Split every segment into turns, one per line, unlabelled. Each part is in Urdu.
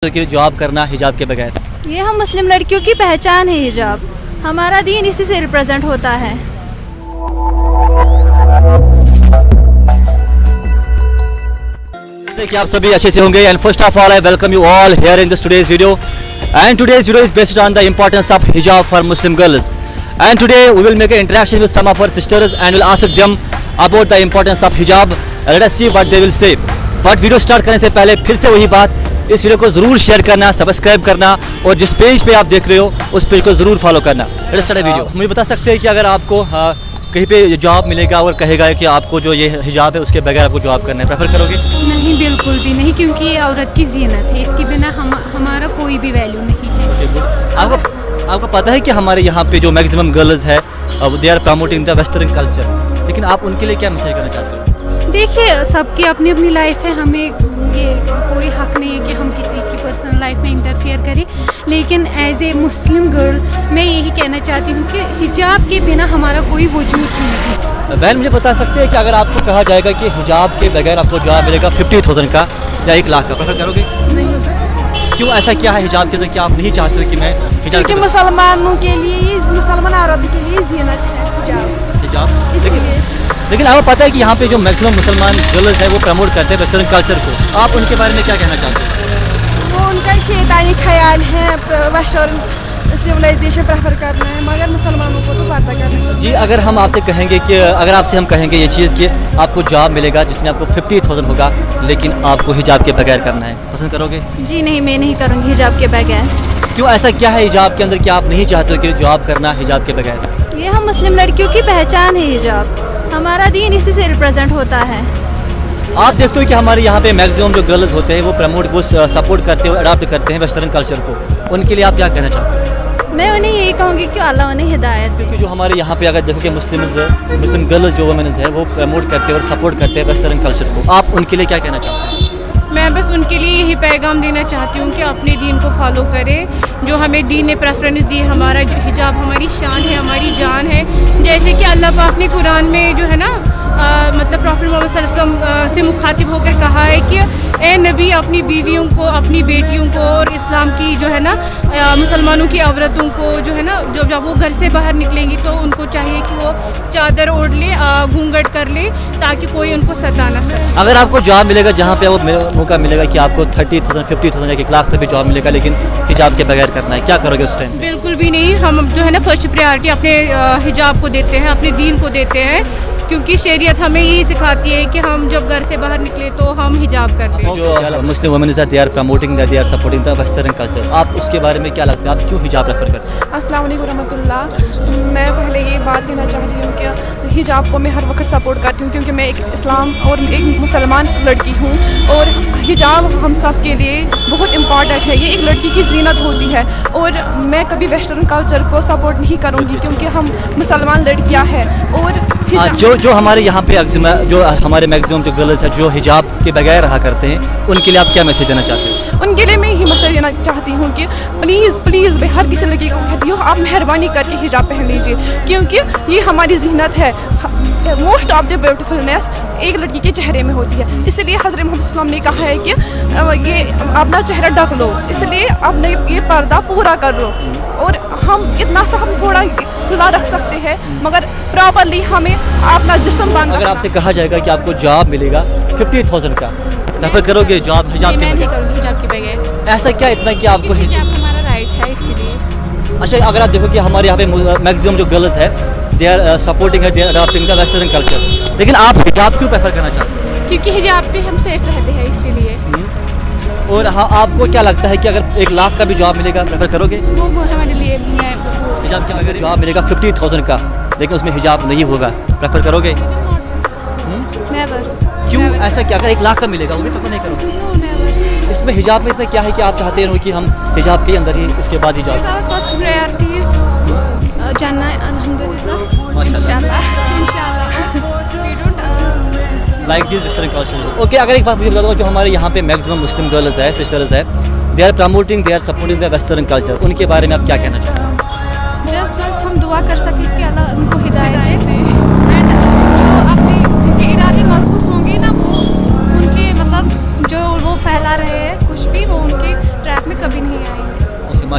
کہ جاب کرنا حجاب کے بغیر.
یہ ہم مسلم لڑکیوں کی پہچان ہے حجاب. ہمارا دین اسی سے ریپرزینٹ ہوتا ہے.
کہ آپ سبھی اچھے سے ہوں گے. And first of all I welcome you all here in this today's video. And today's video is based on the importance of حجاب for Muslim girls. And today we will make an interaction with some of our sisters and will ask them about the importance of حجاب. Let us see what they will say. But video start کرنے سے پہلے پھر سے وہی بات, اس ویڈیو کو ضرور شیئر کرنا, سبسکرائب کرنا اور جس پیج پہ آپ دیکھ رہے ہو اس پیج کو ضرور فالو کرنا. Let's start video. مجھے بتا سکتے ہیں کہ اگر آپ کو کہیں پہ جاب ملے گا اور کہے گا کہ آپ کو جو یہ حجاب ہے اس کے بغیر آپ کو جاب کرنا ہے, پریفر کرو گے؟
نہیں, بالکل بھی نہیں, کیونکہ یہ عورت کی زینت ہے. اس کے بنا ہمارا کوئی بھی ویلیو نہیں ہے.
آپ کو پتہ ہے کہ ہمارے یہاں پہ جو میکسیمم گرلز ہے they are promoting the western culture, لیکن آپ ان کے لیے کیا میسج کرنا چاہتے ہو؟
دیکھیے, سب کی اپنی اپنی لائف ہے, ہمیں یہ کوئی حق نہیں ہے کہ ہم کسی کی پرسنل لائف میں انٹرفیئر کریں. لیکن ایز اے مسلم گرل میں یہی کہنا چاہتی ہوں کہ حجاب کے بنا ہمارا کوئی وجود نہیں ہے.
بہن مجھے بتا سکتے ہیں کہ اگر آپ کو کہا جائے گا کہ حجاب کے بغیر آپ کو جاب ملے گا 50,000 کا یا 1 لاکھ کا, پریفر کرو گے؟ کیوں, ایسا کیا ہے حجاب کے اندر کہ آپ نہیں چاہتے ہو کہ میں حجاب؟
کیونکہ مسلمانوں کے لیے, مسلمان عورتوں کے لیے زینت ہے حجاب.
لیکن آپ کو پتہ ہے کہ یہاں پہ جو میکسیمم مسلمان گرلز ہیں وہ پروموٹ کرتے ہیں ویسٹرن کلچر کو, آپ ان کے بارے میں کیا کہنا چاہتے ہیں؟
وہ ان کا شیطانی خیال ہے, ویسٹرن سویلائزیشن پریفر کرنا ہے, مگر مسلمانوں کو تو پردہ کرنا چاہیے.
جی, اگر ہم آپ سے کہیں گے کہ اگر آپ سے ہم کہیں گے یہ چیز کہ آپ کو جاب ملے گا جس میں آپ کو 50,000 ہوگا لیکن آپ کو حجاب کے بغیر کرنا ہے, پسند کرو گے؟
جی نہیں, میں نہیں کروں گی حجاب کے بغیر.
کیوں, ایسا کیا ہے حجاب کے اندر کہ آپ نہیں چاہتے ہو کہ جاب کرنا حجاب کے بغیر؟
یہ ہم مسلم لڑکیوں کی پہچان ہے حجاب. ہمارا دین اسی سے ریپرزینٹ ہوتا ہے.
آپ دیکھتے ہو کہ ہمارے یہاں پہ میکسیمم جو گرلز ہوتے ہیں وہ سپورٹ کرتے ہیں, اڈاپٹ کرتے ہیں ویسٹرن کلچر کو. ان کے لیے آپ کیا کہنا چاہتے ہیں؟
میں انہیں یہی کہوں گی کہ اللہ انہیں ہدایت دے.
کیونکہ جو ہمارے یہاں پہ اگر دیکھو کہ مسلم گرلز جو ویمنز ہیں وہ پروموٹ کرتے ہیں اور سپورٹ کرتے ہیں ویسٹرن کلچر کو, آپ ان کے لیے کیا کہنا چاہتے ہیں؟
میں بس ان کے لیے یہی پیغام دینا چاہتی ہوں کہ اپنے دین کو فالو کرے. جو ہمیں دین نے پریفرنس دی, ہمارا جو حجاب ہماری شان ہے, ہماری جان ہے. جیسے کہ اللہ پاک نے قرآن میں جو ہے نا مطلب پروفیٹ محمد صلی اللہ علیہ وسلم سے مخاطب ہو کر کہا ہے کہ اے نبی, اپنی بیویوں کو, اپنی بیٹیوں کو اور اسلام کی جو ہے نا مسلمانوں کی عورتوں کو جو ہے نا جب وہ گھر سے باہر نکلیں گی تو ان کو چاہیے کہ وہ چادر اوڑھ لے, گھونگھٹ کر لے, تاکہ کوئی ان کو ستا نہ سکے.
اگر آپ کو جاب ملے گا جہاں پہ وہ موقع ملے گا کہ آپ کو 30,000 50,000 یا 1 لاکھ تک بھی جاب ملے گا لیکن حجاب کے بغیر کرنا ہے, کیا کرو گے اس ٹائم؟
بالکل بھی نہیں. ہم جو ہے نا فرسٹ پریارٹی اپنے حجاب کو دیتے ہیں, اپنے دین کو دیتے ہیں, کیونکہ شریعت ہمیں یہی سکھاتی ہے کہ ہم جب گھر سے باہر نکلے تو ہم حجاب کرتے ہیں.
جو Muslim womens they are promoting they are supporting the western culture, آپ اس کے بارے میں کیا لگتا ہے, آپ کیوں حجاب پریفر کرتے ہیں؟
السلام علیکم ورحمۃ اللہ. میں پہلے یہ بات کہنا چاہتی ہوں کہ حجاب کو میں ہر وقت سپورٹ کرتی ہوں, کیونکہ میں ایک اسلام اور ایک مسلمان لڑکی ہوں, اور حجاب ہم سب کے لیے بہت امپورٹنٹ ہے. یہ ایک لڑکی کی زینت ہوتی ہے, اور میں کبھی ویسٹرن کلچر کو سپورٹ نہیں کروں گی کیونکہ ہم مسلمان لڑکیاں ہیں. اور
جو ہمارے یہاں پہ جو ہمارے میکسیمم جو گرلز ہیں جو حجاب کے بغیر رہا کرتے ہیں, ان کے لیے آپ کیا میسج دینا چاہتے ہیں؟
ان کے لیے میں یہی میسج دینا چاہتی ہوں کہ پلیز میں ہر کسی لڑکی کو کہتی ہوں آپ مہربانی کر کے حجاب پہن لیجیے, کیونکہ یہ ہماری زینت ہے. موسٹ آف دا بیوٹیفلنیس ایک لڑکی کے چہرے میں ہوتی ہے, اس لیے حضرت محمد صلی اللہ علیہ وسلم نے کہا ہے کہ یہ اپنا چہرہ ڈھک لو, اس لیے اپنا یہ پردہ پورا کر لو. اور ہم اتنا سا ہم تھوڑا کھلا رکھ سکتے ہیں, مگر پراپرلی ہمیں اپنا جسم بند.
اگر آپ سے کہا جائے گا کہ آپ کو جاب ملے گا 50,000 کا, پریفر کرو گے جاب حجاب کے
میں نہیں
بغیر؟
کروں گی حجاب کے بغیر.
ایسا کیا اتنا کہ آپ کو
حجاب ہمارا رائٹ ہے, اس لیے.
اچھا, اگر آپ دیکھو کہ ہمارے یہاں پہ میکسیمم جو گرلز ہے دے آر سپورٹنگ ہے, they are adopting the western culture, لیکن آپ حجاب کیوں پریفر کرنا چاہتے ہیں؟
کیونکہ حجاب پہ ہم سیف رہتے ہیں, اسی لیے.
اور ہاں, آپ کو کیا لگتا ہے کہ اگر 1 لاکھ کا بھی جاب ملے گا پریفر کرو گے؟
وہ ہمارے لیے
حجاب کے اگر جاب ملے گا 50,000 کا لیکن اس میں حجاب نہیں ہوگا, پریفر کرو گے؟ کیوں, ایسا کیا اگر 1 لاکھ کا ملے گا وہ بھی پریفر نہیں کرو گے؟ اس میں حجاب میں اتنا کیا ہے کہ آپ چاہتے ہو کہ ہم حجاب کے اندر ہی اس کے بعد ہی جاب؟
فرسٹ پرائرٹیز جانا ہے الحمدللہ, انشاءاللہ.
Like these western culture. Okay, اگر ایک بات مجھے بتا دو, جو ہمارے یہاں پہ میکسیمم مسلم گرلز ہے, سسٹرز ہے, they are promoting they are supporting the western culture, ان کے بارے میں آپ کیا کہنا چاہتے ہیں؟
بس ہم دعا کر سکیں کہ اللہ ان کو ہدایت دے, اینڈ جو اپنے جن کے ارادے مضبوط ہوں گے نا, وہ ان کے مطلب جو وہ پھیلا رہے ہیں کچھ بھی, وہ ان کے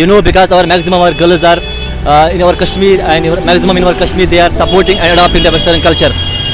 You know, because our maximum our girls are in our Kashmir and maximum in our Kashmir they are supporting and adopting the Western culture.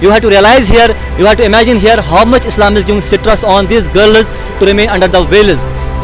You have to realize here, you have to imagine here how much Islam is giving stress on these girls to remain under the veils.